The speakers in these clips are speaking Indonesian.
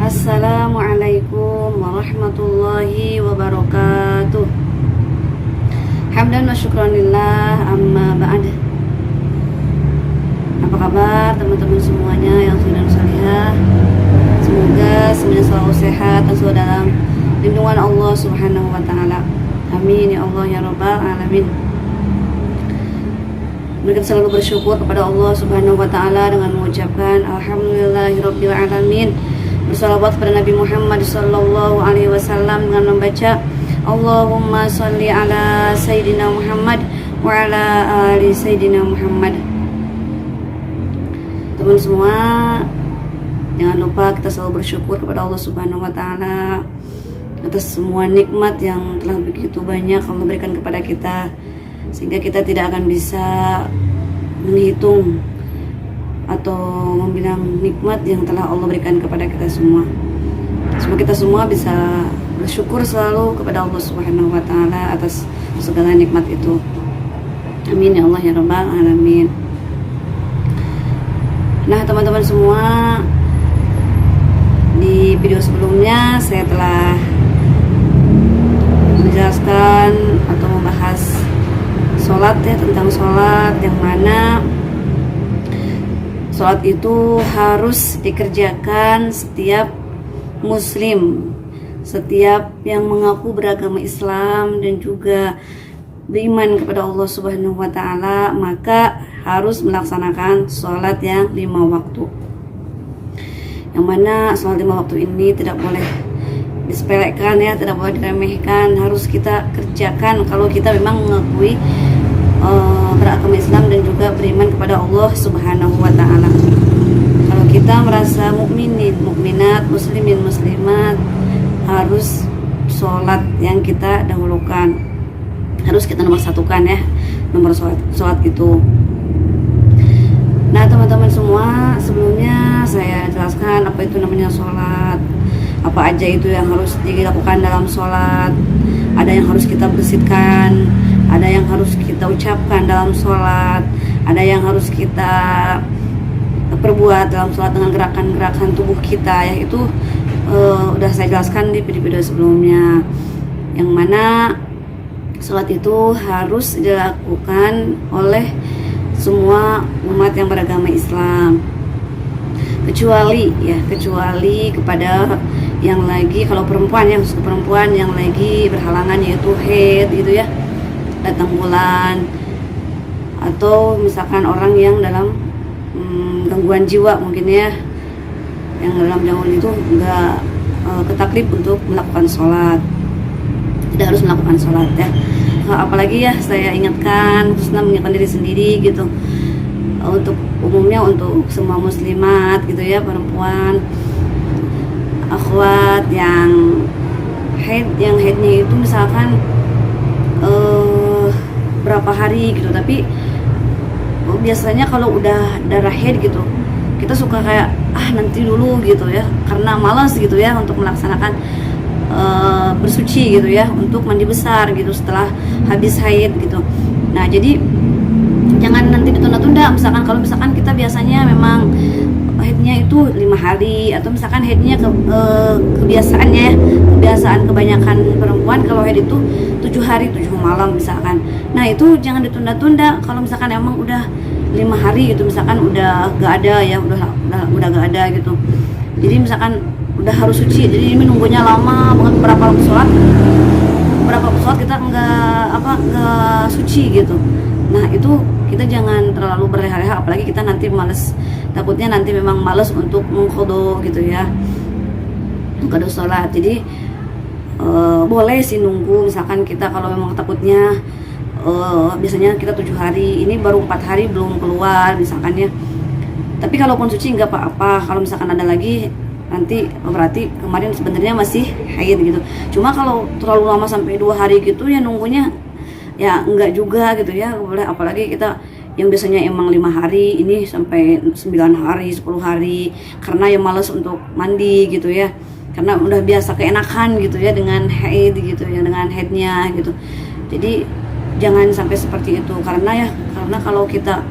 Assalamualaikum warahmatullahi wabarakatuh. Hamdan wa syukranillah, amma ba'd. Apa kabar teman-teman semuanya yang sudah salihah? Semoga semuanya selalu sehat dan selalu dalam lindungan Allah Subhanahu wa taala. Amin ya Allah ya rabbal alamin. Mereka selalu bersyukur kepada Allah Subhanahu wa taala dengan mengucapkan alhamdulillahirabbil alamin. Bersalawat kepada Nabi Muhammad sallallahu alaihi wasallam dengan membaca Allahumma sholli ala sayyidina Muhammad wa ala ali sayyidina Muhammad. Teman semua, jangan lupa kita selalu bersyukur kepada Allah Subhanahu wa taala atas semua nikmat yang telah begitu banyak Allah berikan kepada kita, sehingga kita tidak akan bisa menghitung atau membilang nikmat yang telah Allah berikan kepada kita semua. Semoga kita semua bisa bersyukur selalu kepada Allah Subhanahu wa taala atas segala nikmat itu. Amin ya Allah ya rabbal alamin. Nah, teman-teman semua, di video sebelumnya saya telah menjelaskan atau membahas sholat ya, tentang sholat yang mana sholat itu harus dikerjakan setiap muslim, setiap yang mengaku beragama Islam dan juga beriman kepada Allah Subhanahu wa taala, maka harus melaksanakan sholat yang 5 waktu. Yang mana sholat 5 waktu ini tidak boleh disepelekan ya, tidak boleh diremehkan, harus kita kerjakan kalau kita memang mengakui beragama Islam dan juga beriman kepada Allah Subhanahu wa taala. Kalau kita merasa mukminin, mukminat, muslimin, muslimat, harus sholat yang kita dahulukan, harus kita nomor satukan ya, nomor sholat itu. Nah, teman-teman semua, sebelumnya saya jelaskan apa itu namanya sholat, apa aja itu yang harus dilakukan dalam sholat. Ada yang harus kita bersihkan, ada yang harus kita ucapkan dalam sholat, ada yang harus kita perbuat dalam sholat dengan gerakan-gerakan tubuh kita ya. Itu udah saya jelaskan di video-video sebelumnya, yang mana sholat itu harus dilakukan oleh semua umat yang beragama Islam, kecuali kepada yang lagi, kalau perempuan ya, khusus perempuan yang lagi berhalangan yaitu haid gitu ya, datang bulan, atau misalkan orang yang dalam gangguan jiwa mungkin ya, yang dalam gangguan itu enggak ketaklif untuk melakukan sholat, tidak harus melakukan sholat ya. Apalagi ya, saya ingatkan, khususnya mengingatkan diri sendiri gitu, untuk umumnya untuk semua muslimat gitu ya, perempuan, akhwat yang haidnya itu misalkan berapa hari gitu, tapi biasanya kalau udah darah haid gitu, kita suka kayak nanti dulu gitu ya, karena malas gitu ya untuk melaksanakan bersuci gitu ya, untuk mandi besar gitu setelah habis haid gitu. Nah, jadi jangan nanti ditunda-tunda. Misalkan kalau misalkan kita biasanya memang haidnya itu 5 hari, atau misalkan haidnya kebiasaan kebanyakan perempuan kalau haid itu 7 hari 7 malam misalkan. Nah, itu jangan ditunda-tunda. Kalau misalkan emang udah 5 hari gitu, misalkan udah gak ada ya, udah gak ada gitu, jadi misalkan udah harus suci, jadi ini nunggunya lama banget, berapa waktu sholat kita nggak suci gitu. Nah, itu kita jangan terlalu berleha-leha, apalagi kita nanti males, takutnya nanti memang males untuk mengqadha gitu ya, mengqadha sholat. Jadi boleh sih nunggu, misalkan kita kalau memang takutnya biasanya kita 7 hari, ini baru 4 hari belum keluar misalkan ya. Tapi kalaupun suci nggak apa-apa, kalau misalkan ada lagi nanti berarti kemarin sebenarnya masih haid gitu. Cuma kalau terlalu lama sampai 2 hari gitu ya, nunggunya ya enggak juga gitu ya, boleh. Apalagi kita yang biasanya emang 5 hari, ini sampai 9 hari, 10 hari, karena ya malas untuk mandi gitu ya, karena udah biasa keenakan gitu ya dengan haid gitu ya, dengan haidnya gitu. Jadi jangan sampai seperti itu, karena kalau kita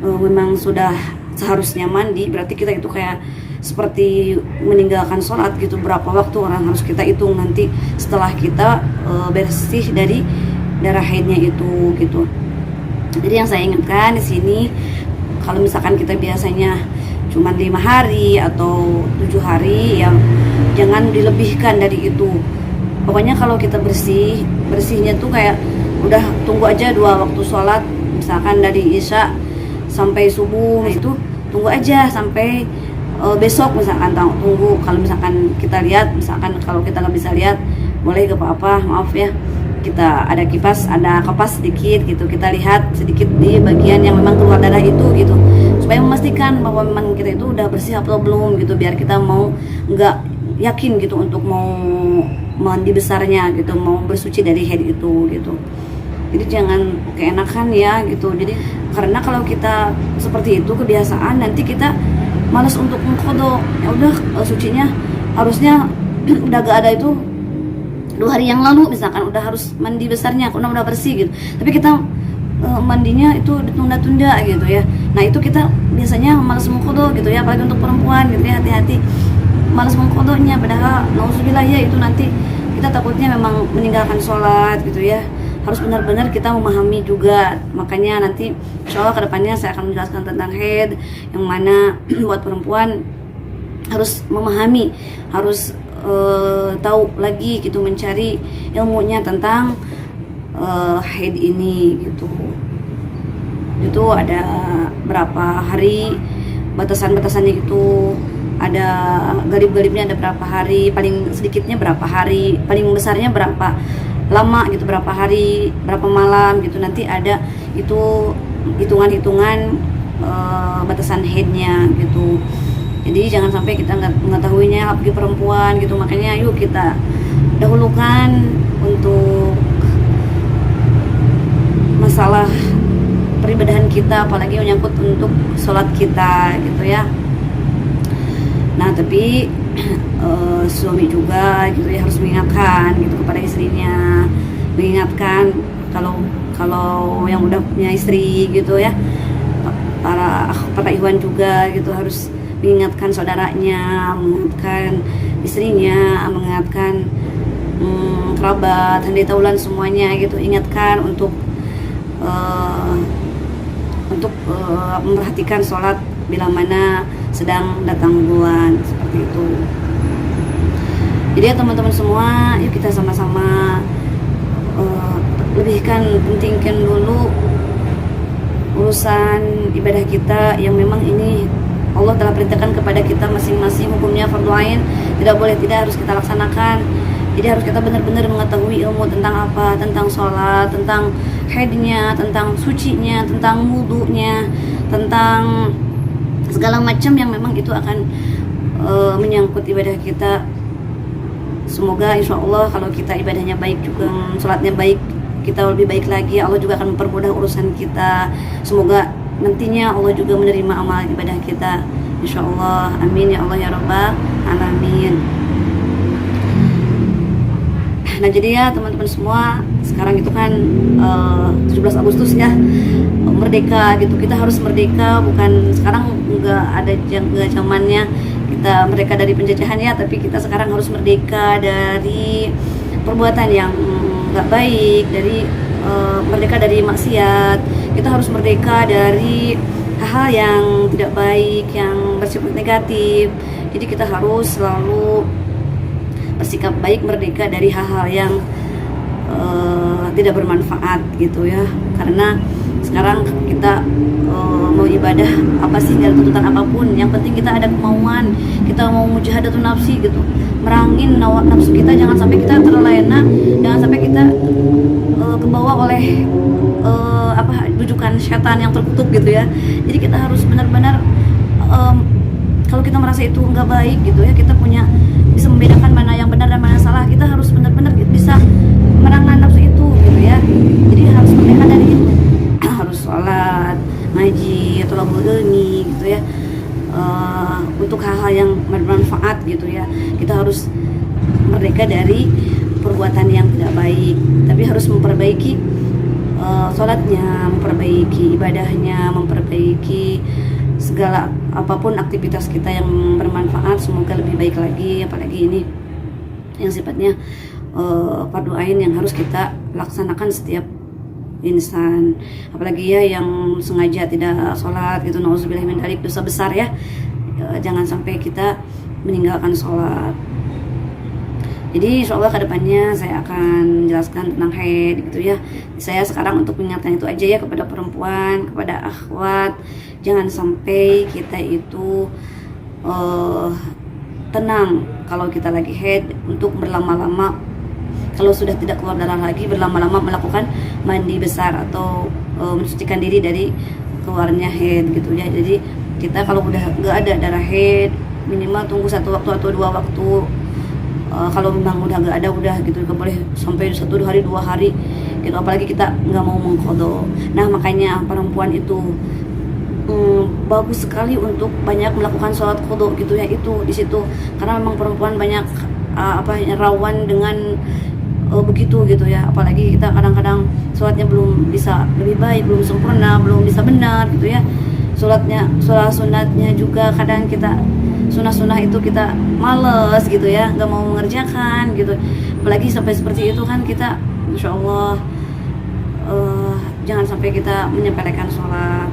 memang sudah seharusnya mandi, berarti kita itu kayak seperti meninggalkan sholat gitu, berapa waktu orang harus kita hitung nanti setelah kita bersih dari darah haidnya itu gitu. Jadi yang saya ingatkan di sini, kalau misalkan kita biasanya cuma 5 hari atau 7 hari, yang jangan dilebihkan dari itu. Pokoknya kalau kita bersihnya tuh kayak udah tunggu aja 2 waktu sholat, misalkan dari isya sampai subuh, itu tunggu aja sampai besok misalkan. Tunggu, kalau misalkan kita lihat, misalkan kalau kita nggak bisa lihat, boleh ke apa, maaf ya, kita ada kapas sedikit gitu, kita lihat sedikit di bagian yang memang keluar darah itu gitu, supaya memastikan bahwa memang kita itu udah bersih atau belum gitu, biar kita mau nggak yakin gitu untuk mau mandi besarnya gitu, mau bersuci dari haid itu gitu. Jadi jangan keenakan ya gitu. Jadi karena kalau kita seperti itu kebiasaan, nanti kita malas untuk mengqadha. Ya udah, sucinya harusnya udah gak ada itu 2 hari yang lalu misalkan, udah harus mandi besarnya, karena udah bersih gitu, tapi kita mandinya itu ditunda-tunda gitu ya. Nah itu kita biasanya malas mengqadha gitu ya, apalagi untuk perempuan gitu ya, hati-hati malas mengqadhanya, padahal nauzubillah ya, itu nanti kita takutnya memang meninggalkan sholat gitu ya. Harus benar-benar kita memahami juga. Makanya nanti insyaallah kedepannya saya akan menjelaskan tentang haid, yang mana buat perempuan harus memahami, harus tahu lagi gitu, mencari ilmunya tentang haid ini gitu. Itu ada berapa hari, batasan-batasannya itu ada, galib-galibnya ada berapa hari, paling sedikitnya berapa hari, paling besarnya berapa lama gitu, berapa hari, berapa malam gitu. Nanti ada itu hitungan-hitungan batasan haidnya gitu. Jadi jangan sampai kita nggak mengetahuinya, apalagi perempuan gitu. Makanya yuk kita dahulukan untuk masalah peribadahan kita, apalagi menyangkut untuk sholat kita gitu ya. Nah tapi suami juga gitu ya, harus mengingatkan gitu kepada istrinya, mengingatkan kalau yang udah punya istri gitu ya, para ikhwan juga gitu harus mengingatkan saudaranya, mengingatkan istrinya, mengingatkan kerabat, handai taulan semuanya gitu, ingatkan untuk memperhatikan sholat bila mana sedang datang bulan, seperti itu. Jadi ya teman-teman semua, yuk kita sama-sama pentingkan dulu urusan ibadah kita, yang memang ini Allah telah perintahkan kepada kita masing-masing, hukumnya fardu ain, tidak boleh tidak, harus kita laksanakan. Jadi harus kita benar-benar mengetahui ilmu tentang apa, tentang sholat, tentang haidnya, tentang sucinya, tentang wudunya, tentang segala macam yang memang itu akan menyangkut ibadah kita. Semoga insya Allah kalau kita ibadahnya baik juga, sholatnya baik, kita lebih baik lagi, Allah juga akan mempermudah urusan kita. Semoga nantinya Allah juga menerima amal ibadah kita, insya Allah. Amin ya Allah ya Rabbal alamin. Nah jadi ya teman-teman semua, sekarang itu kan 17 Agustus ya, merdeka gitu. Kita harus merdeka, bukan sekarang nggak ada zamannya kita merdeka dari penjajahan ya, tapi kita sekarang harus merdeka dari perbuatan yang nggak baik, dari merdeka dari maksiat. Kita harus merdeka dari hal-hal yang tidak baik, yang bersifat negatif. Jadi kita harus selalu bersikap baik, merdeka dari hal-hal yang tidak bermanfaat gitu ya. Karena sekarang kita mau ibadah apa sih, nggak ada tuntutan apapun, yang penting kita ada kemauan, kita mau mujahadatun nafsi gitu, merangin nafsu kita. Jangan sampai kita terlena, jangan sampai kita kebawa oleh bujukan setan yang terkutuk gitu ya. Jadi kita harus benar-benar kalau kita merasa itu nggak baik gitu ya, kita bisa membedakan mana yang benar dan mana yang salah. Kita harus benar-benar bisa menahan nafsu itu gitu ya. Jadi harus merdeka dari itu. Harus sholat, ngaji, thalabul ilmi gitu ya, untuk hal-hal yang bermanfaat gitu ya. Kita harus merdeka dari perbuatan yang tidak baik, tapi harus memperbaiki sholatnya, memperbaiki ibadahnya, memperbaiki segala apapun aktivitas kita yang bermanfaat semoga lebih baik lagi, apalagi ini yang sifatnya fardu ain yang harus kita laksanakan setiap insan, apalagi ya yang sengaja tidak sholat gitu, nauzubillah min dzalik, dosa besar ya. Jangan sampai kita meninggalkan sholat. Jadi insya Allah kedepannya saya akan jelaskan tentang haid gitu ya. Saya sekarang untuk mengingatkan itu aja ya kepada perempuan, kepada akhwat, jangan sampai kita itu tenang kalau kita lagi haid untuk berlama-lama. Kalau sudah tidak keluar darah lagi, berlama-lama melakukan mandi besar atau mensucikan diri dari keluarnya haid gitu ya. Jadi kita kalau udah nggak ada darah haid, minimal tunggu 1 waktu atau 2 waktu. Kalau memang udah nggak ada, udah gitu, nggak boleh sampai 1 hari 2 hari gitu, apalagi kita nggak mau mengqadha. Nah makanya perempuan itu bagus sekali untuk banyak melakukan sholat qadha gitu ya, itu di situ, karena memang perempuan banyak rawan dengan begitu gitu ya, apalagi kita kadang-kadang sholatnya belum bisa lebih baik, belum sempurna, belum bisa benar gitu ya. Sholat sunatnya juga kadang kita sunah itu kita males gitu ya, nggak mau mengerjakan gitu, apalagi sampai seperti itu kan kita insya Allah jangan sampai kita menyepelekan sholat.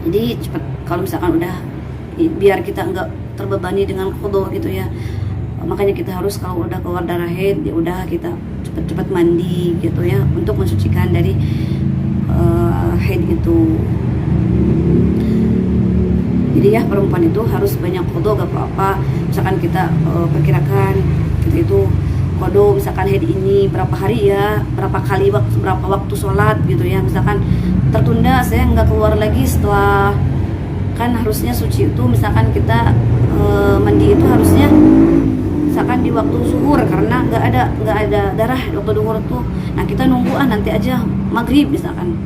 Jadi cepat kalau misalkan udah, biar kita nggak terbebani dengan qadha gitu ya, makanya kita harus kalau udah keluar darah haid ya udah kita cepat-cepat mandi gitu ya untuk mensucikan dari haid itu. Jadi ya perempuan itu harus banyak qadha, gak apa-apa. Misalkan kita perkirakan kita itu qadha misalkan haid ini berapa hari ya, berapa waktu sholat gitu ya. Misalkan tertunda, saya nggak keluar lagi setelah, kan harusnya suci itu misalkan kita mandi itu harusnya misalkan di waktu zuhur, karena nggak ada darah di waktu zuhur tuh. Nah kita nunggu nanti aja maghrib misalkan.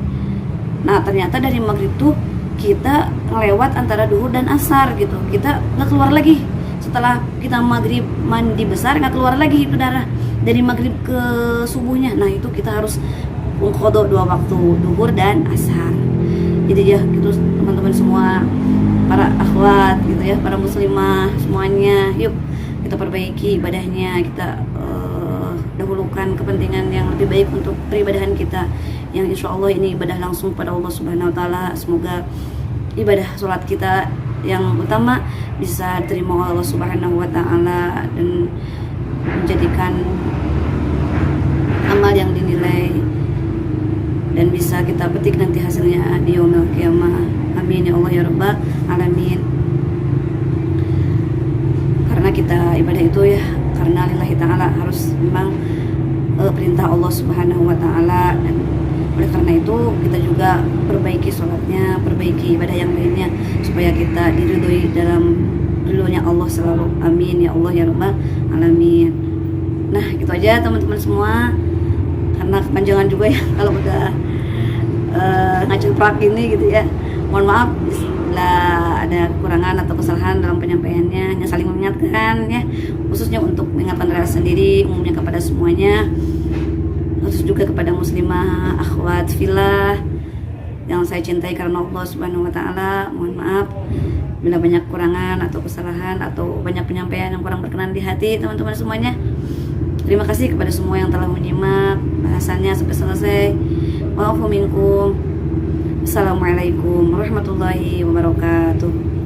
Nah ternyata dari maghrib tuh kita ngelewat antara duhur dan asar gitu, kita nggak keluar lagi. Setelah kita maghrib mandi besar nggak keluar lagi itu darah dari maghrib ke subuhnya. Nah itu kita harus mengqadha 2 waktu, duhur dan asar. Jadi ya gitu teman-teman semua, para akhwat gitu ya, para muslimah semuanya, yuk kita perbaiki ibadahnya, kita dahulukan kepentingan yang lebih baik untuk peribadahan kita, yang insya Allah ini ibadah langsung pada Allah Subhanahu Wa Taala. Semoga ibadah sholat kita yang utama bisa diterima oleh Allah Subhanahu Wa Taala dan menjadikan amal yang dinilai dan bisa kita petik nanti hasilnya di yaumil qiyamah. Amin ya Allah ya Rabbal alamin. Karena kita ibadah itu ya karena lillahi ta'ala, harus memang perintah Allah Subhanahu Wa Taala, dan oleh karena itu kita juga perbaiki sholatnya, perbaiki ibadah yang lainnya supaya kita diridhoi dalam ridhonya Allah selalu. Amin ya Allah ya Rabbal alamin. Nah gitu aja teman-teman semua, karena kepanjangan juga ya kalau udah ngaceng-prak ini gitu ya. Mohon maaf bila ada kekurangan atau kesalahan dalam penyampaiannya, hanya saling mengingatkan ya, khususnya untuk mengingatkan diri sendiri, umumnya kepada semuanya, khusus juga kepada muslimah akhwat fillah yang saya cintai karena Allah Subhanahu Wa Taala. Mohon maaf bila banyak kekurangan atau kesalahan atau banyak penyampaian yang kurang berkenan di hati teman-teman semuanya. Terima kasih kepada semua yang telah menyimak bahasannya sampai selesai. Wa'afu minkum. Assalamualaikum warahmatullahi wabarakatuh.